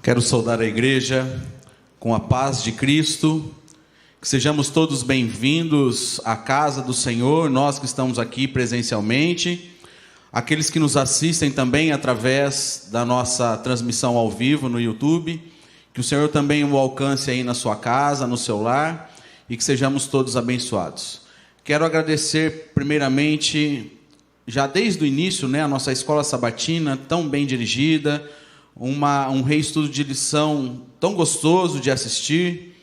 Quero saudar a igreja com a paz de Cristo, que sejamos todos bem-vindos à casa do Senhor, nós que estamos aqui presencialmente, aqueles que nos assistem também através da nossa transmissão ao vivo no YouTube, que o Senhor também o alcance aí na sua casa, no seu lar, e que sejamos todos abençoados. Quero agradecer primeiramente, já desde o início, a nossa escola sabatina, tão bem dirigida, um reestudo de lição tão gostoso de assistir,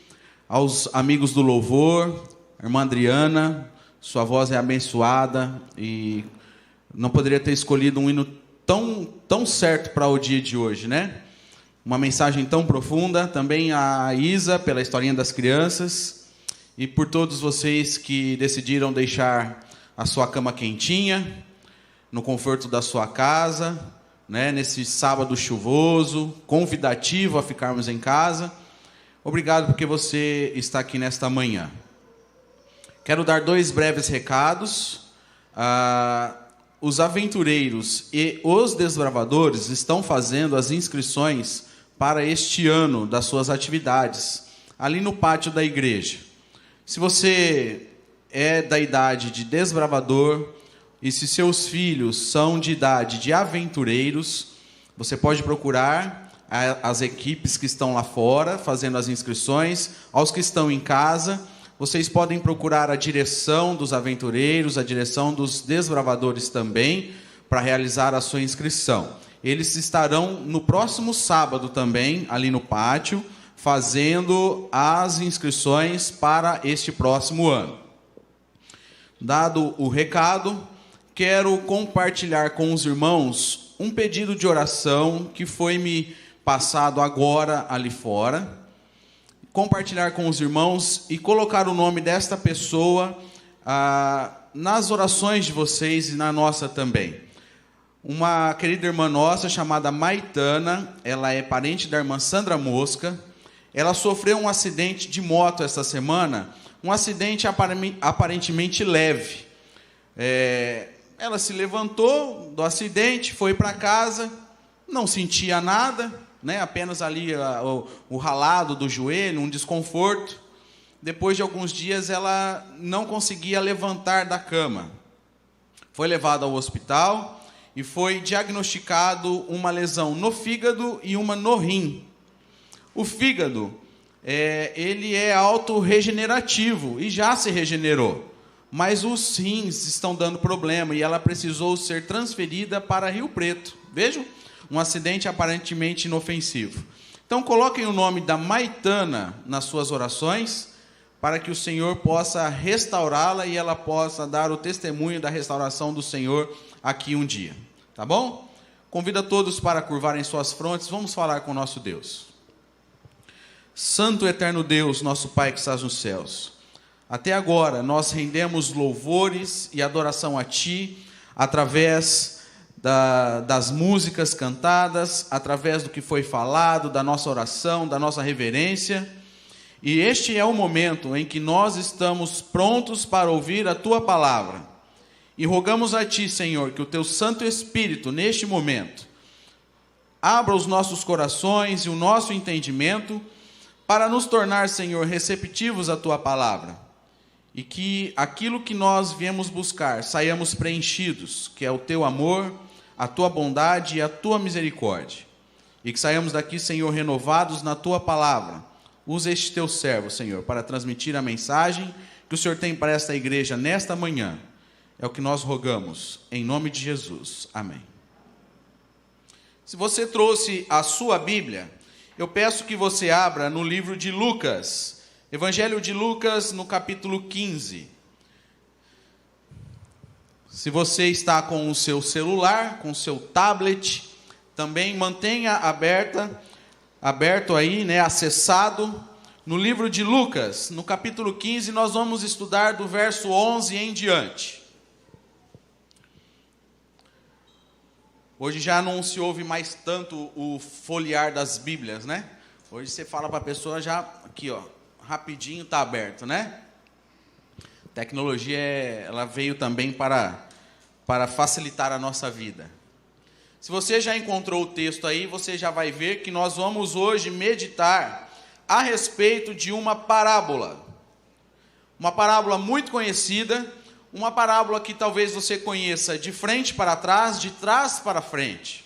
aos amigos do louvor, irmã Adriana, sua voz é abençoada, e não poderia ter escolhido um hino tão certo para o dia de hoje, Uma mensagem tão profunda, também a Isa, pela historinha das crianças, e por todos vocês que decidiram deixar a sua cama quentinha, no conforto da sua casa, nesse sábado chuvoso, convidativo a ficarmos em casa. Obrigado porque você está aqui nesta manhã. Quero dar 2 breves recados. Os aventureiros e os desbravadores estão fazendo as inscrições para este ano das suas atividades, ali no pátio da igreja. Se você é da idade de desbravador, e se seus filhos são de idade de aventureiros, você pode procurar as equipes que estão lá fora, fazendo as inscrições. Aos que estão em casa, vocês podem procurar a direção dos aventureiros, a direção dos desbravadores também, para realizar a sua inscrição. Eles estarão no próximo sábado também, ali no pátio, fazendo as inscrições para este próximo ano. Dado o recado, quero compartilhar com os irmãos um pedido de oração que foi me passado agora ali fora. Compartilhar com os irmãos e colocar o nome desta pessoa nas orações de vocês e na nossa também. Uma querida irmã nossa chamada Maitana, ela é parente da irmã Sandra Mosca. Ela sofreu um acidente de moto esta semana, um acidente aparentemente leve. Ela se levantou do acidente, foi para casa, não sentia nada, apenas ali o ralado do joelho, um desconforto. Depois de alguns dias, ela não conseguia levantar da cama. Foi levada ao hospital e foi diagnosticado uma lesão no fígado e uma no rim. O fígado, ele é autorregenerativo e já se regenerou. Mas os rins estão dando problema e ela precisou ser transferida para Rio Preto. Vejam, um acidente aparentemente inofensivo. Então, coloquem o nome da Maitana nas suas orações, para que o Senhor possa restaurá-la e ela possa dar o testemunho da restauração do Senhor aqui um dia. Tá bom? Convido a todos para curvarem suas frontes, vamos falar com o nosso Deus. Santo eterno Deus, nosso Pai que estás nos céus, até agora, nós rendemos louvores e adoração a Ti, através das músicas cantadas, através do que foi falado, da nossa oração, da nossa reverência. E este é o momento em que nós estamos prontos para ouvir a Tua palavra. E rogamos a Ti, Senhor, que o Teu Santo Espírito, neste momento, abra os nossos corações e o nosso entendimento, para nos tornar, Senhor, receptivos à Tua palavra. E que aquilo que nós viemos buscar, saiamos preenchidos, que é o Teu amor, a Tua bondade e a Tua misericórdia. E que saiamos daqui, Senhor, renovados na Tua palavra. Usa este Teu servo, Senhor, para transmitir a mensagem que o Senhor tem para esta igreja nesta manhã. É o que nós rogamos, em nome de Jesus. Amém. Se você trouxe a sua Bíblia, eu peço que você abra no livro de Lucas, Evangelho de Lucas, no capítulo 15. Se você está com o seu celular, com o seu tablet, também mantenha aberto aí, acessado. No livro de Lucas, no capítulo 15, nós vamos estudar do verso 11 em diante. Hoje já não se ouve mais tanto o folhear das Bíblias, Hoje você fala para a pessoa já, aqui rapidinho está aberto, Tecnologia, ela veio também para facilitar a nossa vida. Se você já encontrou o texto aí, você já vai ver que nós vamos hoje meditar a respeito de uma parábola. Uma parábola muito conhecida, uma parábola que talvez você conheça de frente para trás, de trás para frente.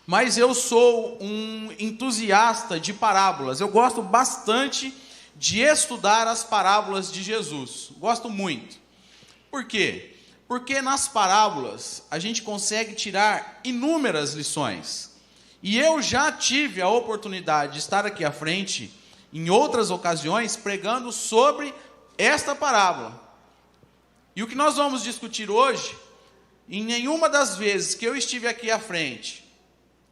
Mas eu sou um entusiasta de parábolas. Eu gosto bastante de estudar as parábolas de Jesus. Gosto muito. Por quê? Porque nas parábolas a gente consegue tirar inúmeras lições. E eu já tive a oportunidade de estar aqui à frente, em outras ocasiões, pregando sobre esta parábola. E o que nós vamos discutir hoje, em nenhuma das vezes que eu estive aqui à frente,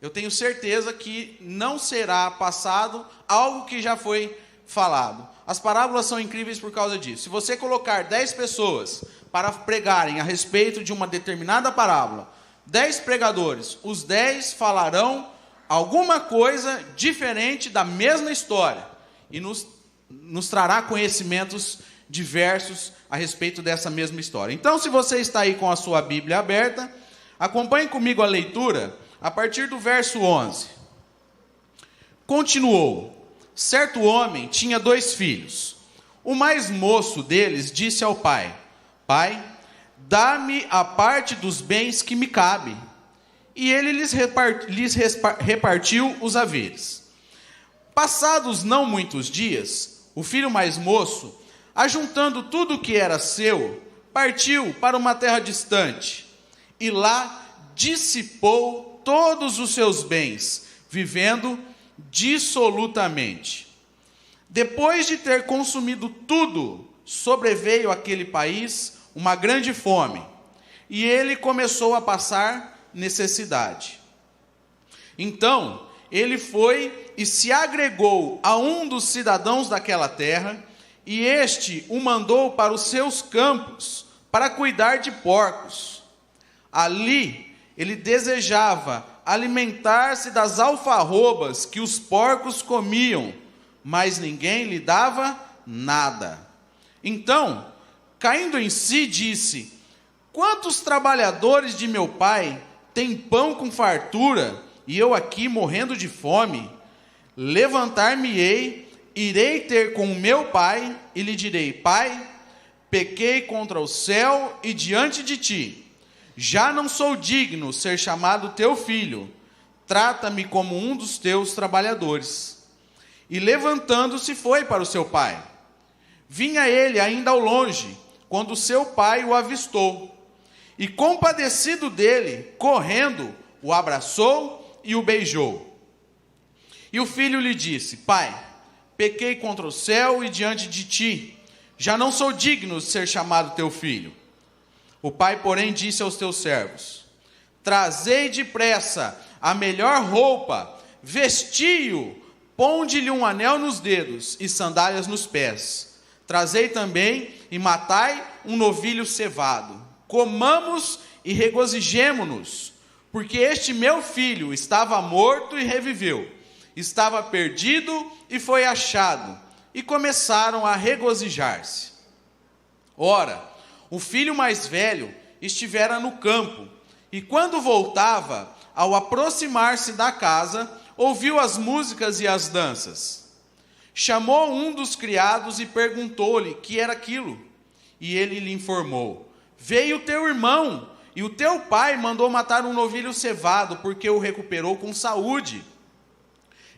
eu tenho certeza que não será passado algo que já foi falado. As parábolas são incríveis por causa disso. Se você colocar 10 pessoas para pregarem a respeito de uma determinada parábola, 10 pregadores, os 10 falarão alguma coisa diferente da mesma história e nos trará conhecimentos diversos a respeito dessa mesma história. Então, se você está aí com a sua Bíblia aberta, acompanhe comigo a leitura a partir do verso 11. Continuou: certo homem tinha 2 filhos. O mais moço deles disse ao pai: Pai, dá-me a parte dos bens que me cabe. E ele lhes repartiu os haveres. Passados não muitos dias, o filho mais moço, ajuntando tudo o que era seu, partiu para uma terra distante, e lá dissipou todos os seus bens, vivendo dissolutamente. Depois de ter consumido tudo, sobreveio àquele país uma grande fome, e ele começou a passar necessidade. Então, ele foi e se agregou a um dos cidadãos daquela terra, e este o mandou para os seus campos, para cuidar de porcos. Ali, ele desejava alimentar-se das alfarrobas que os porcos comiam, mas ninguém lhe dava nada. Então, caindo em si, disse: Quantos trabalhadores de meu pai têm pão com fartura, e eu aqui morrendo de fome? Levantar-me-ei, irei ter com o meu pai, e lhe direi: Pai, pequei contra o céu e diante de ti. Já não sou digno ser chamado teu filho. Trata-me como um dos teus trabalhadores. E levantando-se foi para o seu pai. Vinha ele ainda ao longe, quando seu pai o avistou. E compadecido dele, correndo, o abraçou e o beijou. E o filho lhe disse: Pai, pequei contra o céu e diante de ti. Já não sou digno de ser chamado teu filho. O pai, porém, disse aos teus servos: Trazei depressa a melhor roupa, vesti-o, ponde-lhe um anel nos dedos e sandálias nos pés. Trazei também e matai um novilho cevado. Comamos e regozijemo-nos, porque este meu filho estava morto e reviveu, estava perdido e foi achado. E começaram a regozijar-se. Ora, o filho mais velho estivera no campo, e quando voltava, ao aproximar-se da casa, ouviu as músicas e as danças. Chamou um dos criados e perguntou-lhe que era aquilo. E ele lhe informou: Veio teu irmão, e o teu pai mandou matar um novilho cevado, porque o recuperou com saúde.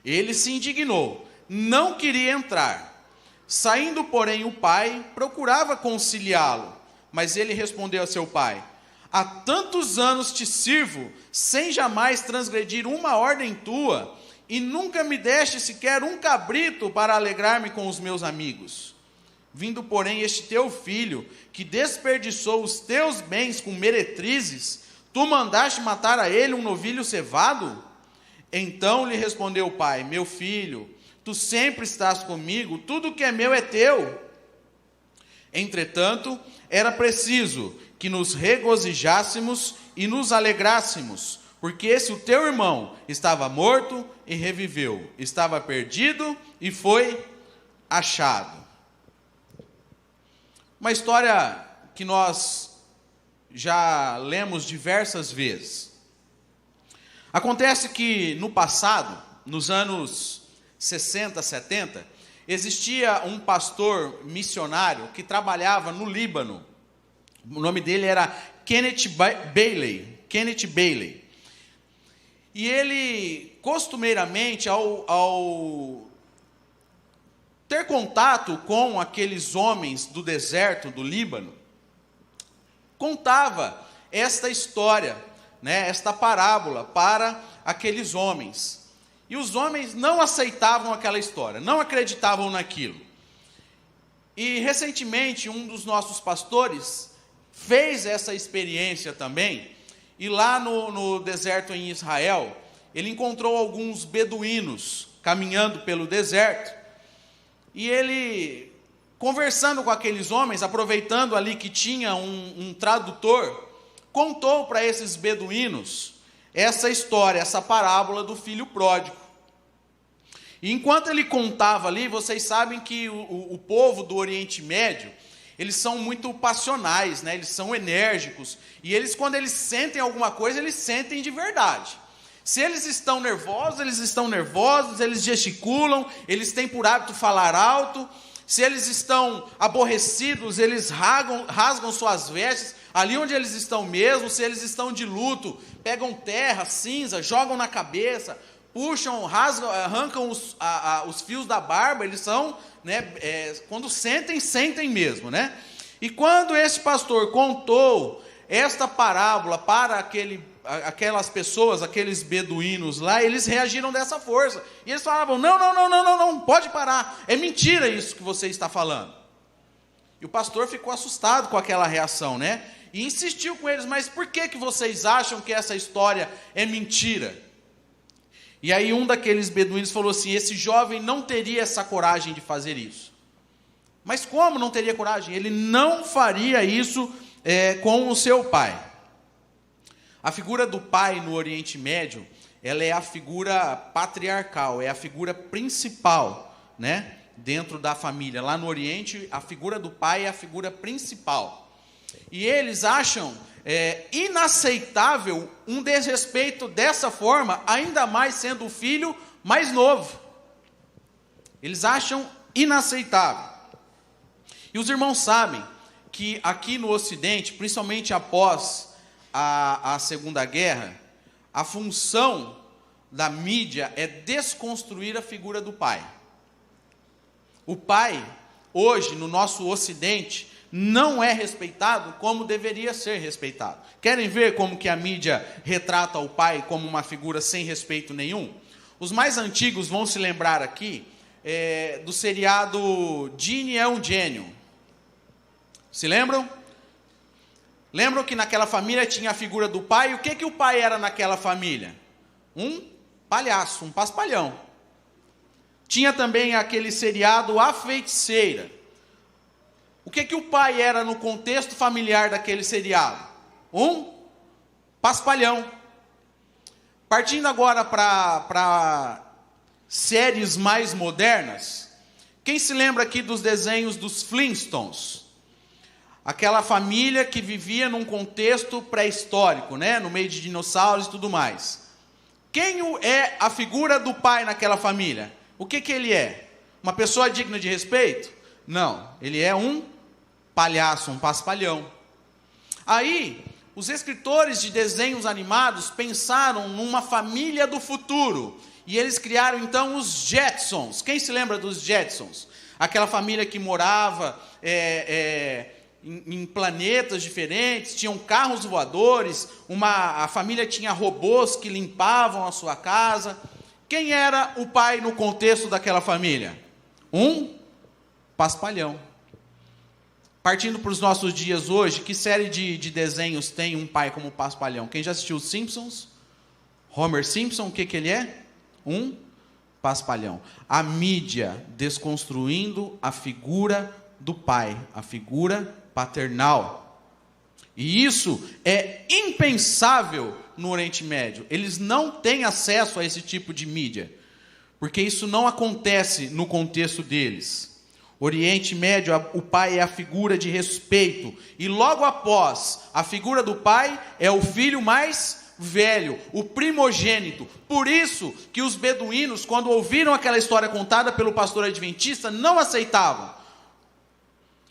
Ele se indignou, não queria entrar. Saindo, porém, o pai procurava conciliá-lo. Mas ele respondeu a seu pai: Há tantos anos te sirvo, sem jamais transgredir uma ordem tua, e nunca me deste sequer um cabrito para alegrar-me com os meus amigos. Vindo, porém, este teu filho, que desperdiçou os teus bens com meretrizes, tu mandaste matar a ele um novilho cevado? Então lhe respondeu o pai: Meu filho, tu sempre estás comigo, tudo que é meu é teu. Entretanto, era preciso que nos regozijássemos e nos alegrássemos, porque esse o teu irmão estava morto e reviveu, estava perdido e foi achado. Uma história que nós já lemos diversas vezes. Acontece que no passado, nos anos 60, 70, existia um pastor missionário que trabalhava no Líbano. O nome dele era Kenneth Bailey. E ele, costumeiramente, ao ter contato com aqueles homens do deserto do Líbano, contava esta história, esta parábola para aqueles homens. E os homens não aceitavam aquela história, não acreditavam naquilo. E recentemente um dos nossos pastores fez essa experiência também, e lá no deserto em Israel, ele encontrou alguns beduínos caminhando pelo deserto, e ele, conversando com aqueles homens, aproveitando ali que tinha um tradutor, contou para esses beduínos essa história, essa parábola do filho pródigo. E enquanto ele contava ali, vocês sabem que o povo do Oriente Médio, eles são muito passionais, eles são enérgicos, e eles, quando eles sentem alguma coisa, eles sentem de verdade. Se eles estão nervosos, eles gesticulam, eles têm por hábito falar alto. Se eles estão aborrecidos, eles rasgam suas vestes, ali onde eles estão mesmo. Se eles estão de luto, pegam terra, cinza, jogam na cabeça, puxam, rasgam, arrancam os fios da barba. Eles são, quando sentem mesmo, E quando esse pastor contou esta parábola para aquelas pessoas, aqueles beduínos lá, eles reagiram dessa força. E eles falavam: não, pode parar. É mentira isso que você está falando. E o pastor ficou assustado com aquela reação, E insistiu com eles: mas por que vocês acham que essa história é mentira? E aí um daqueles beduínos falou assim: esse jovem não teria essa coragem de fazer isso. Mas como não teria coragem? Ele não faria isso com o seu pai. A figura do pai no Oriente Médio, ela é a figura patriarcal, é a figura principal, dentro da família. Lá no Oriente, a figura do pai é a figura principal. E eles acham inaceitável um desrespeito dessa forma, ainda mais sendo o filho mais novo. Eles acham inaceitável. E os irmãos sabem que aqui no Ocidente, principalmente após a Segunda Guerra, a função da mídia é desconstruir a figura do pai. O pai, hoje, no nosso Ocidente, não é respeitado como deveria ser respeitado. Querem ver como que a mídia retrata o pai como uma figura sem respeito nenhum? Os mais antigos vão se lembrar aqui do seriado Ginny é um Gênio. Se lembram? Lembram que naquela família tinha a figura do pai? E o que o pai era naquela família? Um palhaço, um paspalhão. Tinha também aquele seriado A Feiticeira. O que o pai era no contexto familiar daquele seriado? Um paspalhão. Partindo agora para séries mais modernas, quem se lembra aqui dos desenhos dos Flintstones? Aquela família que vivia num contexto pré-histórico, no meio de dinossauros e tudo mais. Quem é a figura do pai naquela família? O que ele é? Uma pessoa digna de respeito? Não, ele é um palhaço, um paspalhão. Aí, os escritores de desenhos animados pensaram numa família do futuro, e eles criaram então os Jetsons. Quem se lembra dos Jetsons? Aquela família que morava em planetas diferentes, tinham carros voadores, a família tinha robôs que limpavam a sua casa. Quem era o pai no contexto daquela família? Um paspalhão. Partindo para os nossos dias hoje, que série de desenhos tem um pai como paspalhão? Quem já assistiu os Simpsons? Homer Simpson, o que ele é? Um paspalhão. A mídia desconstruindo a figura do pai, a figura paternal. E isso é impensável no Oriente Médio. Eles não têm acesso a esse tipo de mídia, porque isso não acontece no contexto deles. Oriente Médio, o pai é a figura de respeito, e logo após a figura do pai é o filho mais velho, o primogênito. Por isso que os beduínos, quando ouviram aquela história contada pelo pastor adventista, não aceitavam.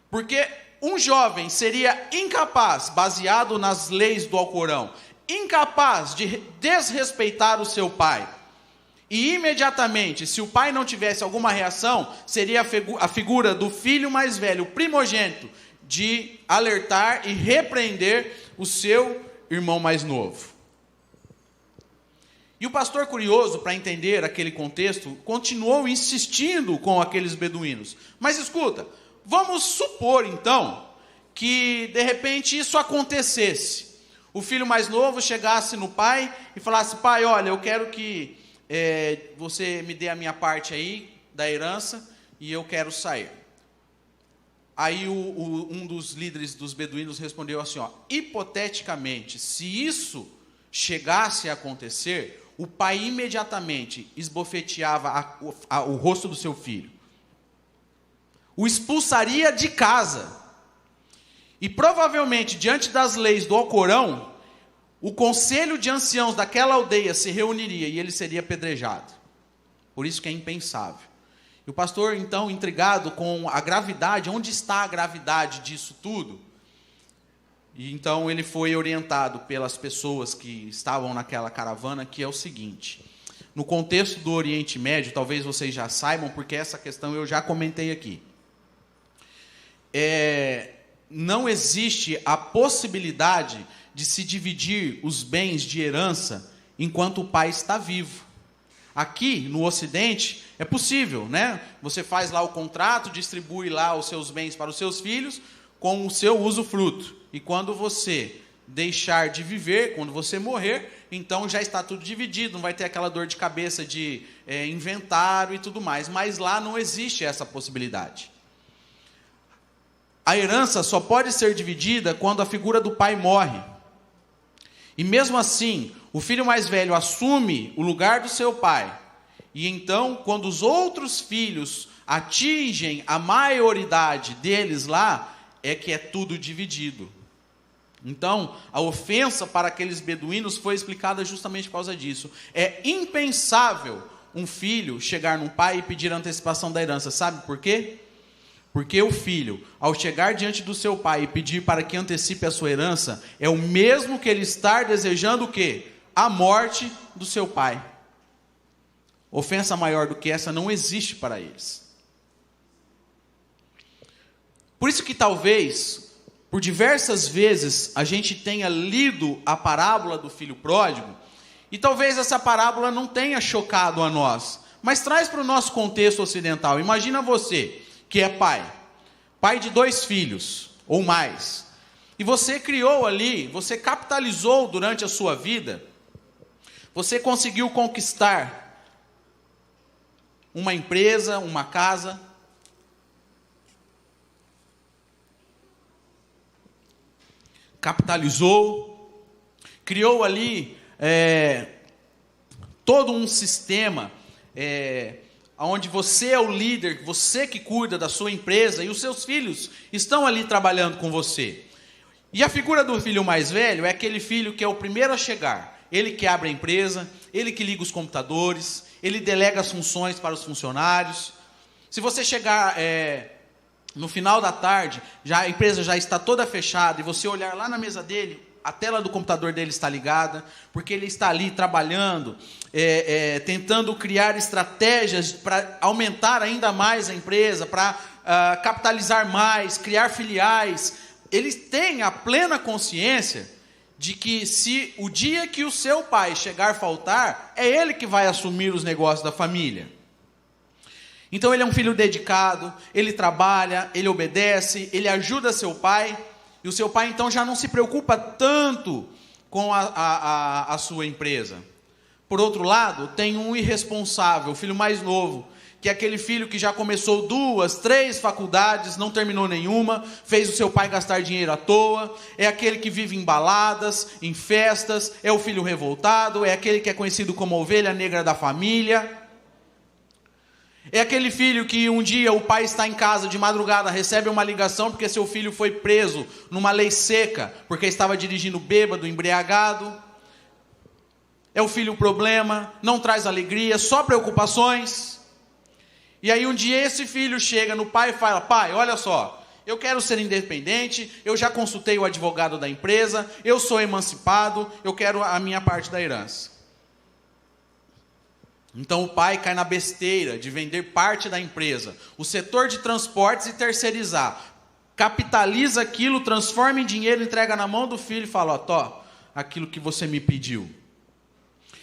Porque um jovem seria incapaz, baseado nas leis do Alcorão, incapaz de desrespeitar o seu pai. E imediatamente, se o pai não tivesse alguma reação, seria a figura do filho mais velho, o primogênito, de alertar e repreender o seu irmão mais novo. E o pastor, curioso para entender aquele contexto, continuou insistindo com aqueles beduínos. Mas escuta, vamos supor então que de repente isso acontecesse. O filho mais novo chegasse no pai e falasse: pai, olha, eu quero que você me dê a minha parte aí da herança e eu quero sair. Aí um dos líderes dos beduínos respondeu assim: hipoteticamente, se isso chegasse a acontecer, o pai imediatamente esbofeteava o rosto do seu filho, o expulsaria de casa, e provavelmente, diante das leis do Alcorão, o conselho de anciãos daquela aldeia se reuniria e ele seria apedrejado. Por isso que é impensável. E o pastor, então, intrigado com a gravidade, onde está a gravidade disso tudo? E então ele foi orientado pelas pessoas que estavam naquela caravana, que é o seguinte: no contexto do Oriente Médio, talvez vocês já saibam, porque essa questão eu já comentei aqui. Não existe a possibilidade de se dividir os bens de herança enquanto o pai está vivo. Aqui, no Ocidente, é possível, né? Você faz lá o contrato, distribui lá os seus bens para os seus filhos com o seu usufruto. E quando você deixar de viver, quando você morrer, então já está tudo dividido, não vai ter aquela dor de cabeça de inventário e tudo mais. Mas lá não existe essa possibilidade. A herança só pode ser dividida quando a figura do pai morre. E mesmo assim, o filho mais velho assume o lugar do seu pai. E então, quando os outros filhos atingem a maioridade deles lá, é que é tudo dividido. Então, a ofensa para aqueles beduínos foi explicada justamente por causa disso. É impensável um filho chegar num pai e pedir a antecipação da herança. Sabe por quê? Porque o filho, ao chegar diante do seu pai e pedir para que antecipe a sua herança, é o mesmo que ele estar desejando o quê? A morte do seu pai. Ofensa maior do que essa não existe para eles. Por isso que talvez, por diversas vezes, a gente tenha lido a parábola do filho pródigo, e talvez essa parábola não tenha chocado a nós, mas traz para o nosso contexto ocidental. Imagina você, que é pai de 2 filhos, ou mais, e você criou ali, você capitalizou durante a sua vida, você conseguiu conquistar uma empresa, uma casa, capitalizou, criou ali todo um sistema, onde você é o líder, você que cuida da sua empresa, e os seus filhos estão ali trabalhando com você. E a figura do filho mais velho é aquele filho que é o primeiro a chegar. Ele que abre a empresa, ele que liga os computadores, ele delega as funções para os funcionários. Se você chegar no final da tarde, a empresa já está toda fechada, e você olhar lá na mesa dele, a tela do computador dele está ligada, porque ele está ali trabalhando, tentando criar estratégias para aumentar ainda mais a empresa, para capitalizar mais, criar filiais. Ele tem a plena consciência de que se o dia que o seu pai chegar a faltar, é ele que vai assumir os negócios da família. Então ele é um filho dedicado, ele trabalha, ele obedece, ele ajuda seu pai, e o seu pai então já não se preocupa tanto com a sua empresa. Por outro lado, tem um irresponsável, o filho mais novo, que é aquele filho que já começou 2, 3 faculdades, não terminou nenhuma, fez o seu pai gastar dinheiro à toa, é aquele que vive em baladas, em festas, é o filho revoltado, é aquele que é conhecido como a ovelha negra da família. É aquele filho que um dia o pai está em casa de madrugada, recebe uma ligação porque seu filho foi preso numa lei seca, porque estava dirigindo bêbado, embriagado. é o filho problema, não traz alegria, só preocupações. E aí um dia esse filho chega no pai e fala: pai, olha só, eu quero ser independente, eu já consultei o advogado da empresa, eu sou emancipado, eu quero a minha parte da herança. Então o pai cai na besteira de vender parte da empresa, o setor de transportes, e terceirizar. Capitaliza aquilo, transforma em dinheiro, entrega na mão do filho e fala: ó, tó, aquilo que você me pediu.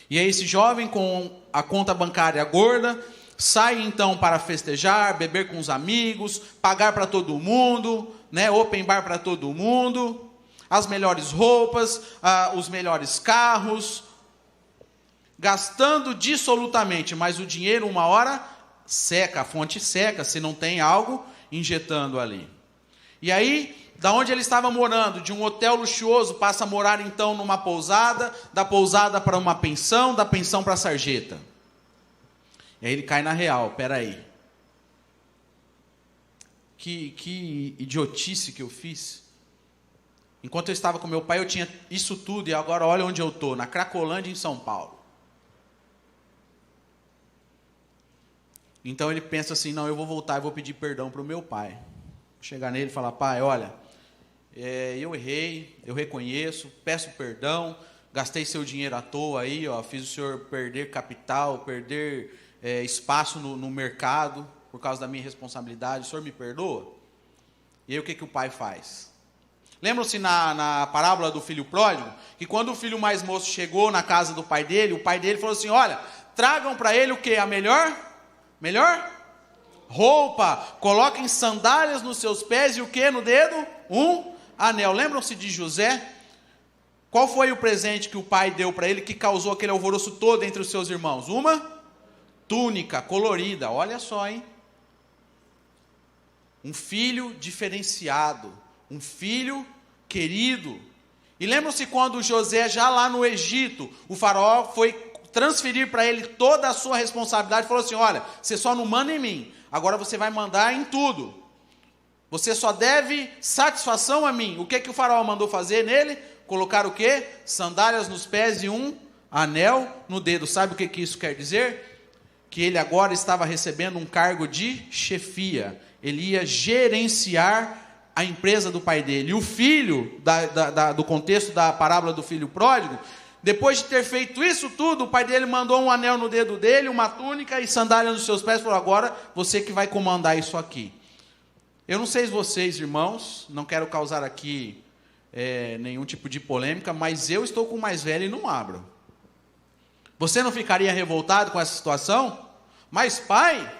E aí esse jovem com a conta bancária gorda, sai então para festejar, beber com os amigos, pagar para todo mundo, né, open bar para todo mundo, as melhores roupas, os melhores carros, gastando dissolutamente, mas o dinheiro uma hora seca, a fonte seca, se não tem algo injetando ali. E aí, da onde ele estava morando, de um hotel luxuoso, passa a morar então numa pousada, da pousada para uma pensão, da pensão para a sarjeta. E aí ele cai na real: peraí, que idiotice que eu fiz. Enquanto eu estava com meu pai, eu tinha isso tudo, e agora olha onde eu estou, na Cracolândia, em São Paulo. Então ele pensa assim: não, eu vou voltar e vou pedir perdão para o meu pai. Vou chegar nele e falar: pai, olha, eu errei, eu reconheço, peço perdão, gastei seu dinheiro à toa aí, ó, fiz o senhor perder capital, perder espaço no mercado, por causa da minha responsabilidade, o senhor me perdoa? E aí o que o pai faz? Lembram-se na parábola do filho pródigo, que quando o filho mais moço chegou na casa do pai dele, o pai dele falou assim: olha, tragam para ele o quê? A melhor roupa, coloquem sandálias nos seus pés e o que no dedo? Um anel. Lembram-se de José? Qual foi o presente que o pai deu para ele que causou aquele alvoroço todo entre os seus irmãos? Uma túnica colorida. Olha só, hein? Um filho diferenciado, um filho querido. E lembram-se quando José, já lá no Egito, o faraó foi transferir para ele toda a sua responsabilidade, falou assim: olha, você só não manda em mim, agora você vai mandar em tudo, você só deve satisfação a mim. O que o faraó mandou fazer nele? Colocar o quê? Sandálias nos pés e um anel no dedo. Sabe o que isso quer dizer? Que ele agora estava recebendo um cargo de chefia, ele ia gerenciar a empresa do pai dele. E o filho, do contexto da parábola do filho pródigo, depois de ter feito isso tudo, o pai dele mandou um anel no dedo dele, uma túnica e sandália nos seus pés, e falou: agora você que vai comandar isso aqui. Eu não sei vocês, irmãos, não quero causar aqui nenhum tipo de polêmica, mas eu estou com o mais velho e não abro. Você não ficaria revoltado com essa situação? Mas pai,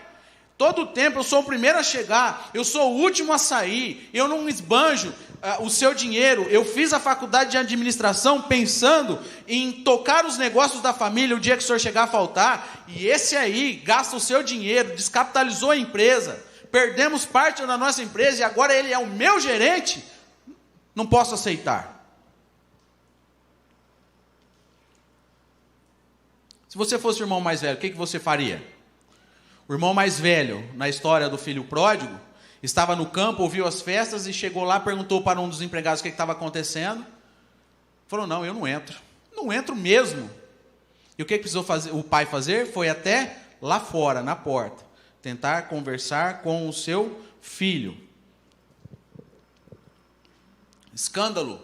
todo tempo eu sou o primeiro a chegar, eu sou o último a sair, eu não esbanjo o seu dinheiro, eu fiz a faculdade de administração pensando em tocar os negócios da família o dia que o senhor chegar a faltar, e esse aí gasta o seu dinheiro, descapitalizou a empresa, perdemos parte da nossa empresa e agora ele é o meu gerente, não posso aceitar. Se você fosse o irmão mais velho, o que você faria? O irmão mais velho, na história do filho pródigo, estava no campo, ouviu as festas e chegou lá, perguntou para um dos empregados o que estava acontecendo. Falou: não, eu não entro mesmo. E o que precisou fazer, o pai fazer? Foi até lá fora, na porta, tentar conversar com o seu filho. Escândalo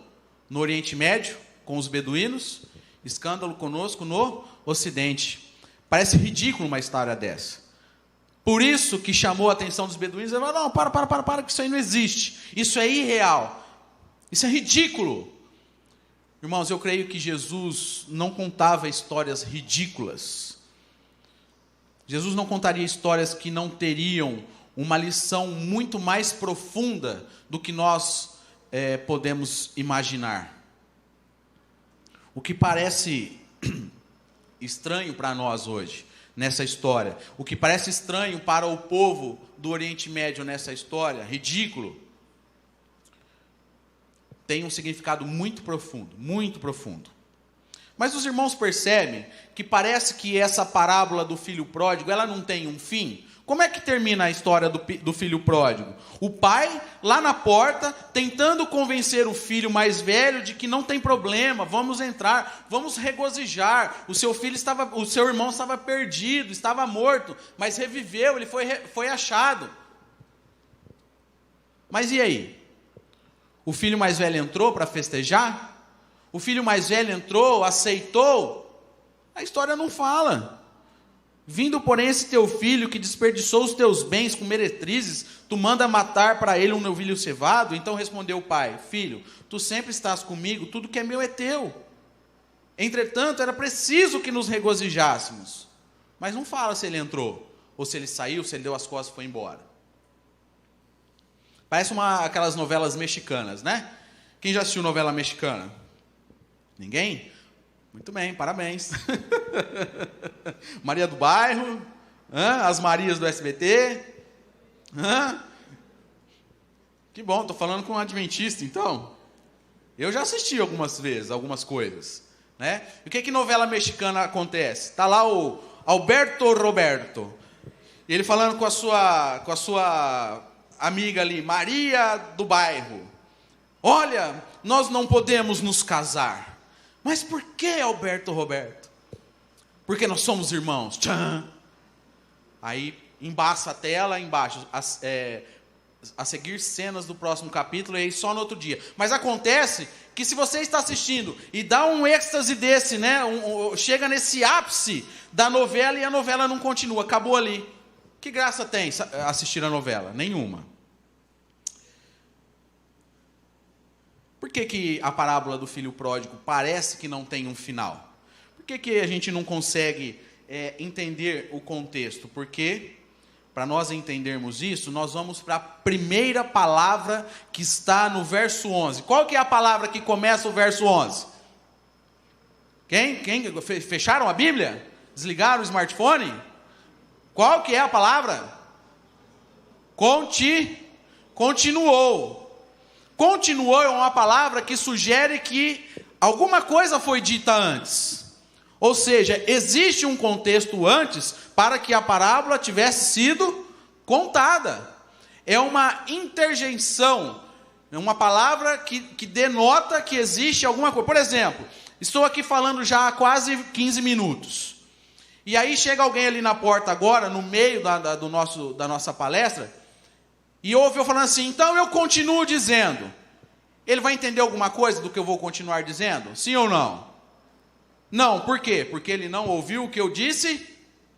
no Oriente Médio, com os beduínos, escândalo conosco no Ocidente. Parece ridículo uma história dessa. Por isso que chamou a atenção dos beduínos. Ele falou: não, para, que isso aí não existe. Isso é irreal. Isso é ridículo. Irmãos, eu creio que Jesus não contava histórias ridículas. Jesus não contaria histórias que não teriam uma lição muito mais profunda do que nós podemos imaginar. O que parece estranho para nós hoje, nessa história, o que parece estranho para o povo do Oriente Médio nessa história, ridículo, tem um significado muito profundo, muito profundo. Mas os irmãos percebem que parece que essa parábola do filho pródigo, ela não tem um fim. Como é que termina a história do filho pródigo? O pai, lá na porta, tentando convencer o filho mais velho de que não tem problema, vamos entrar, vamos regozijar. O seu irmão estava perdido, estava morto, mas reviveu, ele foi achado. Mas e aí? O filho mais velho entrou para festejar? O filho mais velho entrou, aceitou? A história não fala. Vindo, porém, esse teu filho que desperdiçou os teus bens com meretrizes, tu manda matar para ele um novilho cevado? Então respondeu o pai: filho, tu sempre estás comigo, tudo que é meu é teu. Entretanto, era preciso que nos regozijássemos. Mas não fala se ele entrou, ou se ele saiu, se ele deu as costas e foi embora. Parece aquelas novelas mexicanas, né? Quem já assistiu novela mexicana? Ninguém? Muito bem, parabéns. Maria do Bairro, as Marias do SBT. Que bom, estou falando com um adventista, então. Eu já assisti algumas vezes, algumas coisas. Né? E o que novela mexicana acontece? Está lá o Alberto Roberto, e ele falando com a sua amiga ali, Maria do Bairro. Olha, nós não podemos nos casar. Mas por que, Alberto Roberto? Porque nós somos irmãos. Tchan. Aí embaça a tela, embaixo, a seguir cenas do próximo capítulo, e aí só no outro dia. Mas acontece que se você está assistindo e dá um êxtase desse, né, chega nesse ápice da novela e a novela não continua, acabou ali. Que graça tem assistir a novela? Nenhuma. Por que a parábola do filho pródigo parece que não tem um final? Por que a gente não consegue entender o contexto? Porque, para nós entendermos isso, nós vamos para a primeira palavra que está no verso 11. Qual que é a palavra que começa o verso 11? Quem? Fecharam a Bíblia? Desligaram o smartphone? Qual que é a palavra? Continuou. Continuou é uma palavra que sugere que alguma coisa foi dita antes. Ou seja, existe um contexto antes para que a parábola tivesse sido contada. É uma interjeição, é uma palavra que denota que existe alguma coisa. Por exemplo, estou aqui falando já há quase 15 minutos. E aí chega alguém ali na porta agora, no meio da nossa palestra, e ouve eu falando assim: então eu continuo dizendo. Ele vai entender alguma coisa do que eu vou continuar dizendo? Sim ou não? Não, por quê? Porque ele não ouviu o que eu disse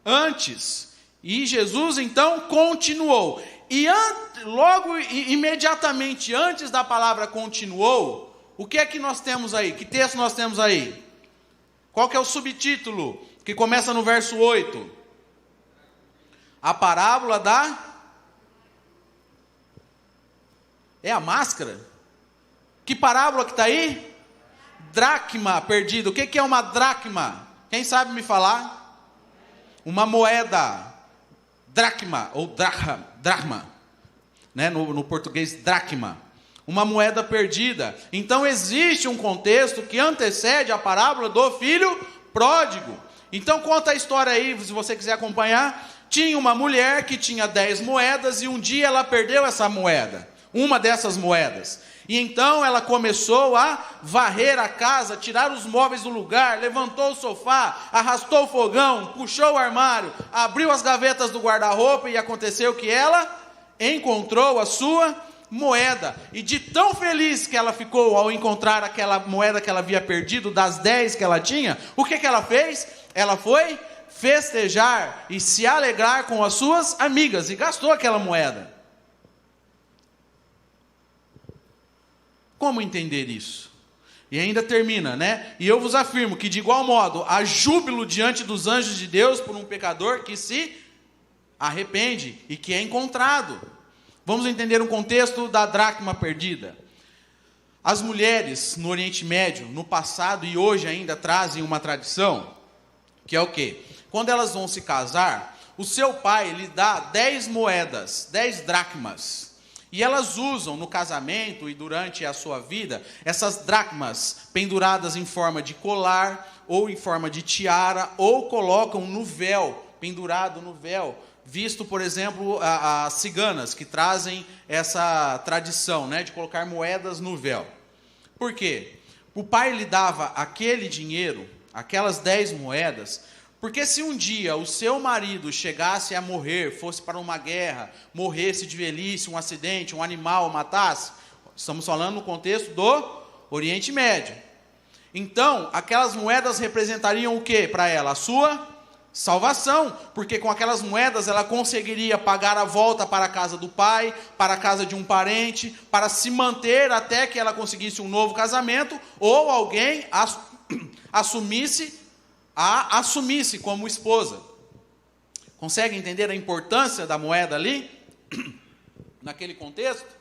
antes. E Jesus então continuou. E logo, imediatamente antes da palavra continuou, o que é que nós temos aí? Que texto nós temos aí? Qual que é o subtítulo? Que começa no verso 8. A parábola da... É a máscara? Que parábola que está aí? Dracma perdido. O que é uma dracma? Quem sabe me falar? Uma moeda. Dracma, ou dracma. Né? No português, dracma. Uma moeda perdida. Então existe um contexto que antecede a parábola do filho pródigo. Então conta a história aí, se você quiser acompanhar. Tinha uma mulher que tinha 10 moedas e um dia ela perdeu essa moeda. Uma dessas moedas. E então ela começou a varrer a casa, tirar os móveis do lugar, levantou o sofá, arrastou o fogão, puxou o armário, abriu as gavetas do guarda-roupa e aconteceu que ela encontrou a sua moeda. E de tão feliz que ela ficou ao encontrar aquela moeda que ela havia perdido, das 10 que ela tinha, o que ela fez? Ela foi festejar e se alegrar com as suas amigas e gastou aquela moeda. Como entender isso? E ainda termina, né? E eu vos afirmo que de igual modo há júbilo diante dos anjos de Deus por um pecador que se arrepende e que é encontrado. Vamos entender um contexto da dracma perdida. As mulheres no Oriente Médio, no passado e hoje ainda trazem uma tradição, que é o quê? Quando elas vão se casar, o seu pai lhe dá 10 moedas, 10 dracmas. E elas usam no casamento e durante a sua vida, essas dracmas penduradas em forma de colar, ou em forma de tiara, ou colocam no véu, pendurado no véu, visto, por exemplo, as ciganas, que trazem essa tradição, né, de colocar moedas no véu. Por quê? O pai lhe dava aquele dinheiro, aquelas 10 moedas, porque se um dia o seu marido chegasse a morrer, fosse para uma guerra, morresse de velhice, um acidente, um animal matasse, estamos falando no contexto do Oriente Médio. Então, aquelas moedas representariam o que para ela? A sua salvação, porque com aquelas moedas ela conseguiria pagar a volta para a casa do pai, para a casa de um parente, para se manter até que ela conseguisse um novo casamento, ou alguém assumisse como esposa. Consegue entender a importância da moeda ali? Naquele contexto?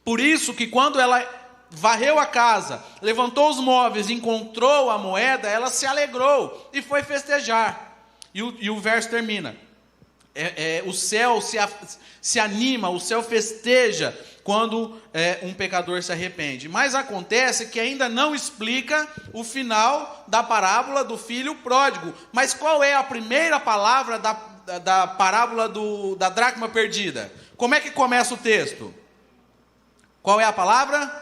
Por isso que quando ela varreu a casa, levantou os móveis, encontrou a moeda, ela se alegrou e foi festejar. E o verso termina. O céu se anima, o céu festeja quando um pecador se arrepende. Mas acontece que ainda não explica o final da parábola do filho pródigo. Mas qual é a primeira palavra da parábola da dracma perdida? Como é que começa o texto? Qual é a palavra?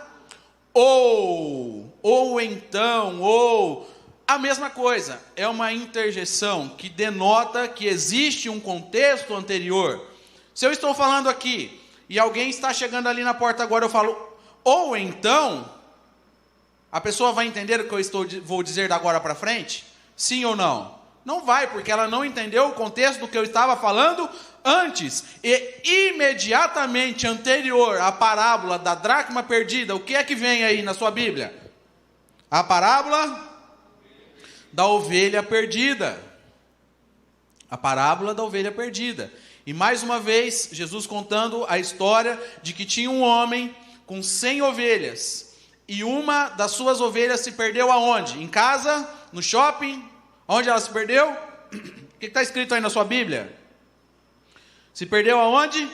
Ou então, ou... A mesma coisa, é uma interjeição que denota que existe um contexto anterior. Se eu estou falando aqui, e alguém está chegando ali na porta agora, eu falo, ou então, a pessoa vai entender o que vou dizer da agora para frente? Sim ou não? Não vai, porque ela não entendeu o contexto do que eu estava falando antes. E imediatamente anterior à parábola da dracma perdida, o que é que vem aí na sua Bíblia? A parábola da ovelha perdida. A parábola da ovelha perdida. E mais uma vez, Jesus contando a história de que tinha um homem com 100 ovelhas. E uma das suas ovelhas se perdeu aonde? Em casa? No shopping? Onde ela se perdeu? O que está escrito aí na sua Bíblia? Se perdeu aonde?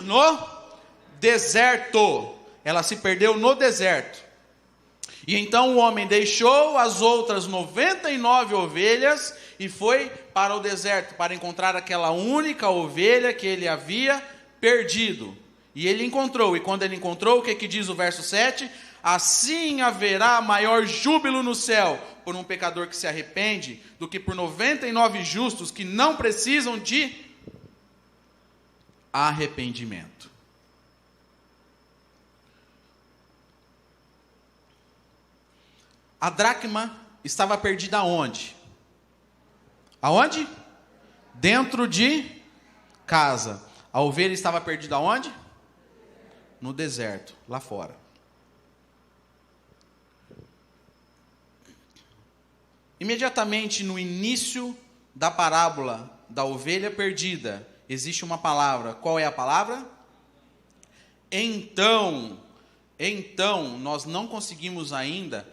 No deserto. Ela se perdeu no deserto. E então o homem deixou as outras 99 ovelhas e foi para o deserto para encontrar aquela única ovelha que ele havia perdido. E ele encontrou. E quando ele encontrou, o que diz o verso 7? Assim haverá maior júbilo no céu por um pecador que se arrepende do que por 99 justos que não precisam de arrependimento. A dracma estava perdida aonde? Aonde? Dentro de casa. A ovelha estava perdida aonde? No deserto, lá fora. Imediatamente no início da parábola da ovelha perdida, existe uma palavra. Qual é a palavra? Então, nós não conseguimos ainda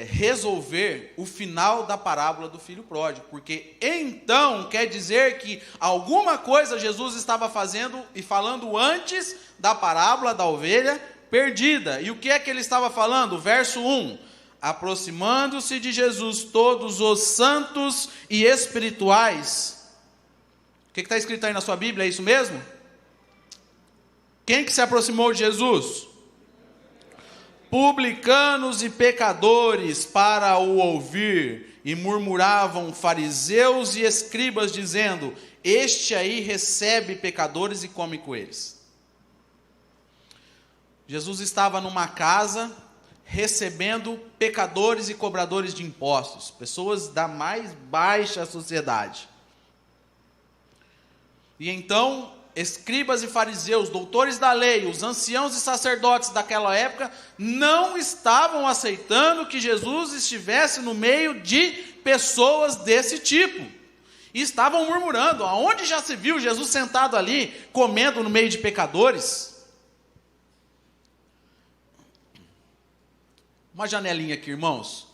resolver o final da parábola do filho pródigo, porque então quer dizer que alguma coisa Jesus estava fazendo e falando antes da parábola da ovelha perdida. E o que é que ele estava falando? Verso 1: aproximando-se de Jesus todos os santos e espirituais. O que está escrito aí na sua Bíblia? É isso mesmo? Quem que se aproximou de Jesus? Publicanos e pecadores para o ouvir, e murmuravam fariseus e escribas, dizendo: este aí recebe pecadores e come com eles. Jesus estava numa casa, recebendo pecadores e cobradores de impostos, pessoas da mais baixa sociedade. E então, escribas e fariseus, doutores da lei, os anciãos e sacerdotes daquela época, não estavam aceitando que Jesus estivesse no meio de pessoas desse tipo. E estavam murmurando: aonde já se viu Jesus sentado ali, comendo no meio de pecadores? Uma janelinha aqui, irmãos.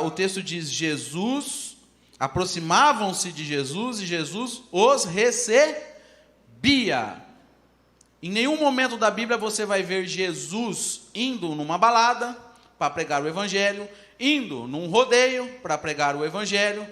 O texto diz: Jesus, aproximavam-se de Jesus e Jesus os recebia. Em nenhum momento da Bíblia você vai ver Jesus indo numa balada, para pregar o evangelho, indo num rodeio para pregar o evangelho,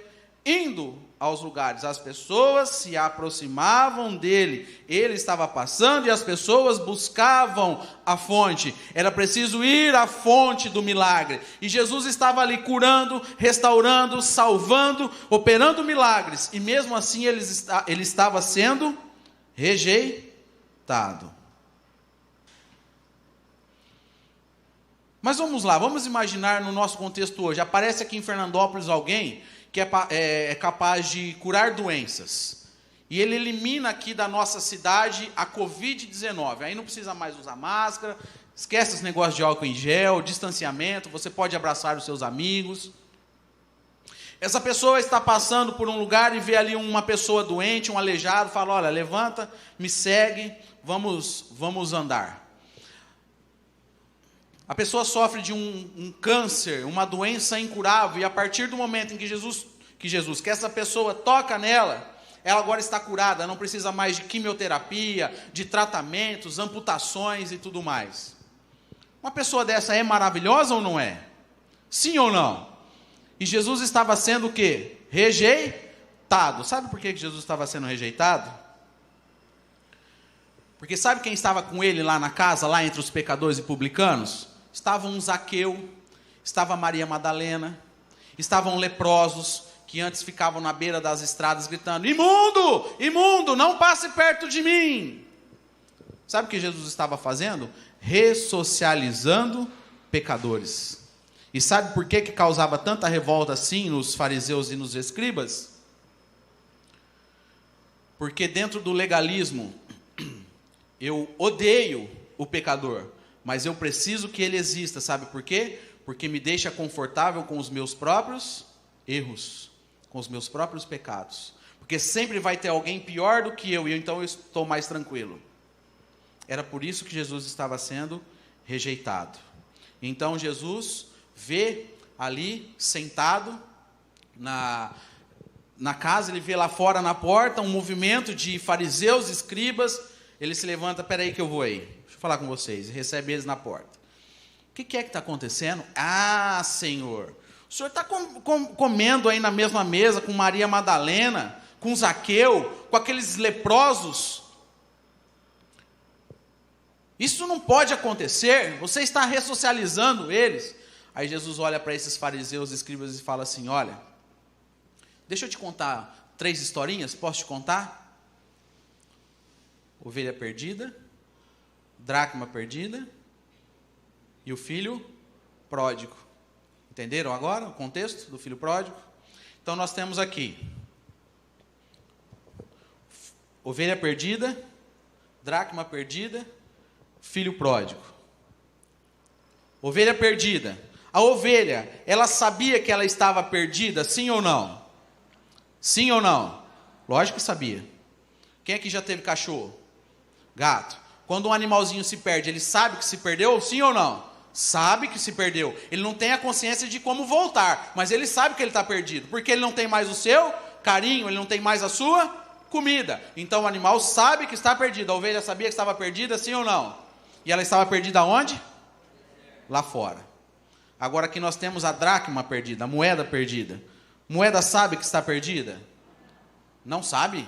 indo aos lugares. As pessoas se aproximavam dele, ele estava passando e as pessoas buscavam a fonte. Era preciso ir à fonte do milagre, e Jesus estava ali curando, restaurando, salvando, operando milagres, e mesmo assim ele estava sendo rejeitado. Mas vamos lá, vamos imaginar no nosso contexto hoje. Aparece aqui em Fernandópolis alguém que é capaz de curar doenças, e ele elimina aqui da nossa cidade a Covid-19, aí não precisa mais usar máscara, esquece esse negócio de álcool em gel, distanciamento, você pode abraçar os seus amigos. Essa pessoa está passando por um lugar e vê ali uma pessoa doente, um aleijado, fala: olha, levanta, me segue, vamos andar. A pessoa sofre de um câncer, uma doença incurável, e a partir do momento em que essa pessoa toca nela, ela agora está curada, não precisa mais de quimioterapia, de tratamentos, amputações e tudo mais. Uma pessoa dessa é maravilhosa ou não é? Sim ou não? E Jesus estava sendo o quê? Rejeitado. Sabe por que Jesus estava sendo rejeitado? Porque sabe quem estava com ele lá na casa, lá entre os pecadores e publicanos? Estavam um Zaqueu, estava Maria Madalena, estavam leprosos, que antes ficavam na beira das estradas gritando: imundo, imundo, não passe perto de mim. Sabe o que Jesus estava fazendo? Ressocializando pecadores. E sabe por que causava tanta revolta assim nos fariseus e nos escribas? Porque dentro do legalismo, eu odeio o pecador, mas eu preciso que ele exista. Sabe por quê? Porque me deixa confortável com os meus próprios erros, com os meus próprios pecados. Porque sempre vai ter alguém pior do que eu, e então eu estou mais tranquilo. Era por isso que Jesus estava sendo rejeitado. Então Jesus vê ali, sentado na casa, ele vê lá fora na porta um movimento de fariseus, escribas. Ele se levanta: peraí que eu vou aí, deixa eu falar com vocês, e recebe eles na porta. O que é que está acontecendo? Ah, Senhor, o Senhor está comendo aí na mesma mesa com Maria Madalena, com Zaqueu, com aqueles leprosos. Isso não pode acontecer, você está ressocializando eles. Aí Jesus olha para esses fariseus, escribas, e fala assim: olha, deixa eu te contar 3 historinhas, posso te contar? Ovelha perdida, dracma perdida e o filho pródigo. Entenderam agora o contexto do filho pródigo? Então nós temos aqui ovelha perdida, dracma perdida, filho pródigo. Ovelha perdida. A ovelha, ela sabia que ela estava perdida, sim ou não? Sim ou não? Lógico que sabia. Quem aqui já teve cachorro? Gato. Quando um animalzinho se perde, ele sabe que se perdeu, sim ou não? Sabe que se perdeu. Ele não tem a consciência de como voltar, mas ele sabe que ele está perdido, porque ele não tem mais o seu carinho, ele não tem mais a sua comida. Então o animal sabe que está perdido. A ovelha sabia que estava perdida, sim ou não? E ela estava perdida onde? Lá fora. Agora aqui nós temos a dracma perdida, a moeda perdida. Moeda sabe que está perdida? Não sabe?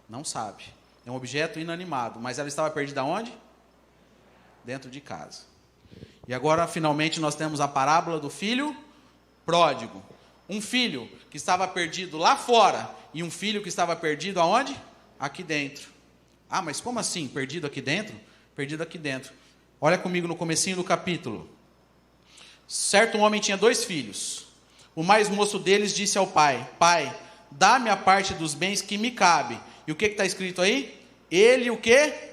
Não sabe. É um objeto inanimado, mas ela estava perdida onde? Dentro de casa. E agora, finalmente, nós temos a parábola do filho pródigo. Um filho que estava perdido lá fora e um filho que estava perdido aonde? Aqui dentro. Ah, mas como assim? Perdido aqui dentro? Perdido aqui dentro. Olha comigo no comecinho do capítulo. Certo homem tinha 2 filhos. O mais moço deles disse ao pai: pai, dá-me a parte dos bens que me cabe. E o que está escrito aí? Ele o quê?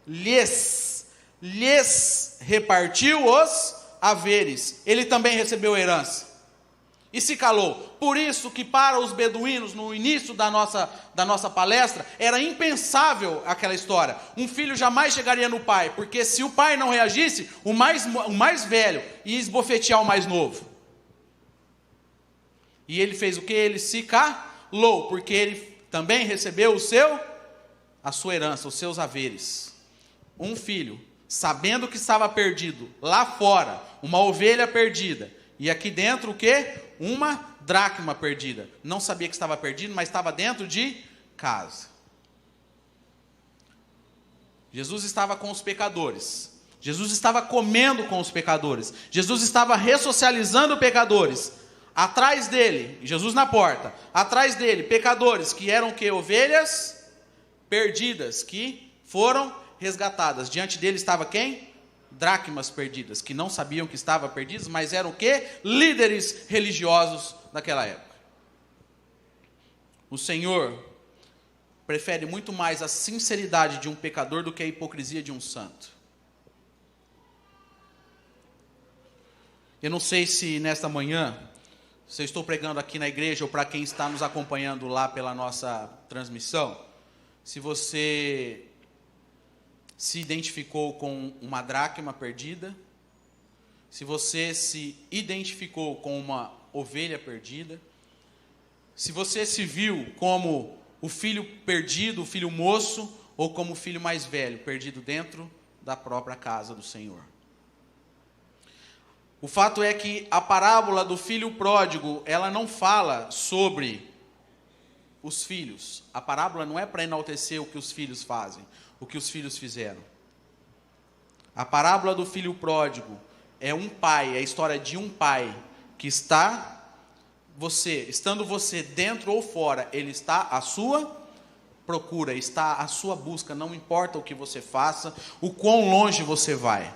Lhes repartiu os haveres. Ele também recebeu herança. E se calou. Por isso que para os beduínos, no início da nossa palestra, era impensável aquela história. Um filho jamais chegaria no pai, porque se o pai não reagisse, o mais velho ia esbofetear o mais novo. E ele fez o que? Ele se calou, porque ele também recebeu a sua herança, os seus haveres. Um filho sabendo que estava perdido lá fora, uma ovelha perdida, e aqui dentro o quê? Uma dracma perdida. Não sabia que estava perdido, mas estava dentro de casa. Jesus estava com os pecadores. Jesus estava comendo com os pecadores. Jesus estava ressocializando pecadores. Atrás dele, Jesus na porta, atrás dele, pecadores que eram que? Ovelhas perdidas, que foram resgatadas. Diante dele estava quem? Dracmas perdidas, que não sabiam que estavam perdidos, mas eram o quê? Líderes religiosos daquela época. O Senhor prefere muito mais a sinceridade de um pecador do que a hipocrisia de um santo. Eu não sei se nesta manhã, se eu estou pregando aqui na igreja ou para quem está nos acompanhando lá pela nossa transmissão, se você se identificou com uma dracma perdida, se você se identificou com uma ovelha perdida, se você se viu como o filho perdido, o filho moço, ou como o filho mais velho, perdido dentro da própria casa do Senhor. O fato é que a parábola do filho pródigo, ela não fala sobre os filhos. A parábola não é para enaltecer o que os filhos fazem, o que os filhos fizeram. A parábola do filho pródigo é um pai, é a história de um pai que estando você dentro ou fora, ele está à sua procura, está à sua busca, não importa o que você faça, o quão longe você vai.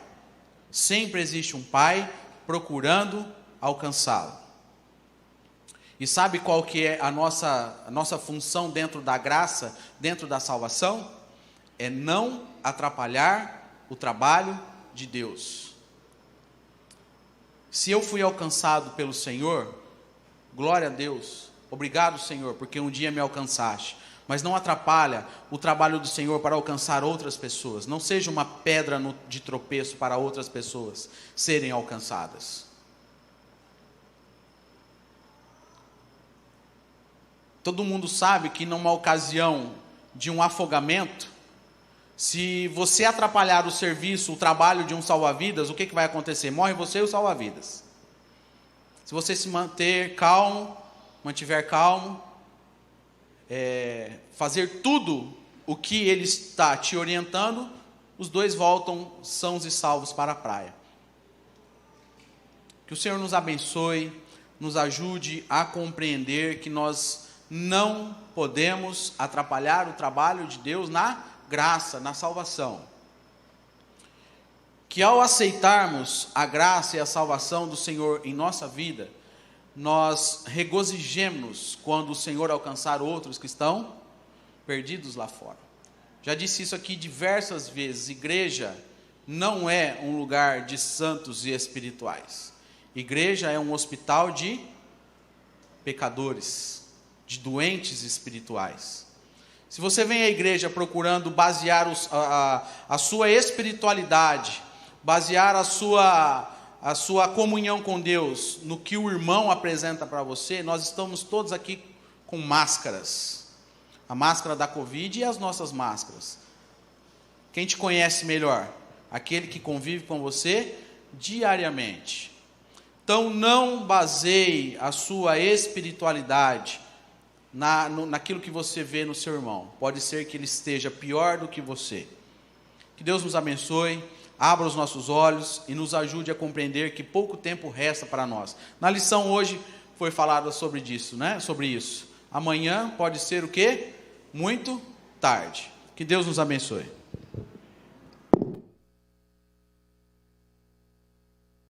Sempre existe um pai procurando alcançá-lo. E sabe qual que é a nossa função dentro da graça, dentro da salvação? É não atrapalhar o trabalho de Deus. Se eu fui alcançado pelo Senhor, glória a Deus, obrigado Senhor, porque um dia me alcançaste, mas não atrapalha o trabalho do Senhor para alcançar outras pessoas, não seja uma pedra de tropeço para outras pessoas serem alcançadas. Todo mundo sabe que numa ocasião de um afogamento, se você atrapalhar o serviço, o trabalho de um salva-vidas, o que vai acontecer? Morre você e o salva-vidas. Se você se mantiver calmo, fazer tudo o que ele está te orientando, os dois voltam sãos e salvos para a praia. Que o Senhor nos abençoe, nos ajude a compreender que nós não podemos atrapalhar o trabalho de Deus na graça, na salvação. Que ao aceitarmos a graça e a salvação do Senhor em nossa vida, nós regozijemos quando o Senhor alcançar outros que estão perdidos lá fora. Já disse isso aqui diversas vezes, igreja não é um lugar de santos e espirituais. Igreja é um hospital de pecadores, de doentes espirituais. Se você vem à igreja procurando basear a sua espiritualidade, basear a sua comunhão com Deus no que o irmão apresenta para você, nós estamos todos aqui com máscaras. A máscara da Covid e as nossas máscaras. Quem te conhece melhor? Aquele que convive com você diariamente. Então não baseie a sua espiritualidade naquilo que você vê no seu irmão. Pode ser que ele esteja pior do que você. Que Deus nos abençoe, abra os nossos olhos e nos ajude a compreender que pouco tempo resta para nós. Na lição hoje foi falado sobre isso, né? Sobre isso. Amanhã pode ser o quê? Muito tarde. Que Deus nos abençoe.